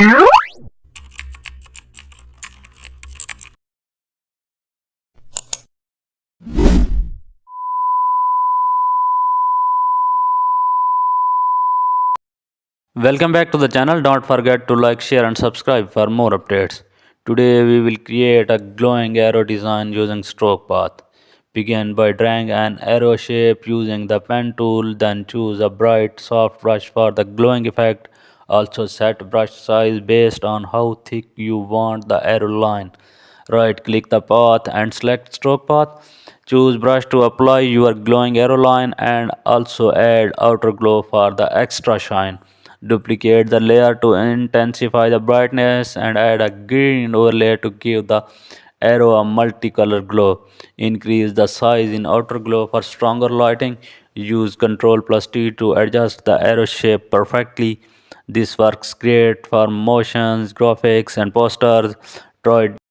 Welcome back to the channel. Don't forget to like, share and subscribe for more updates. Today we will create a glowing arrow design using stroke path. Begin by drawing an arrow shape using the pen tool, then choose a bright soft brush for the glowing effect. Also set brush size based on how thick you want the arrow line. Right click the path and select stroke path. Choose brush to apply your glowing arrow line and also add outer glow for the extra shine. Duplicate the layer to intensify the brightness and add a green overlay to give the arrow a multicolor glow. Increase the size in outer glow for stronger lighting. Use Ctrl+T to adjust the arrow shape perfectly. This works great for motions, graphics and posters. Try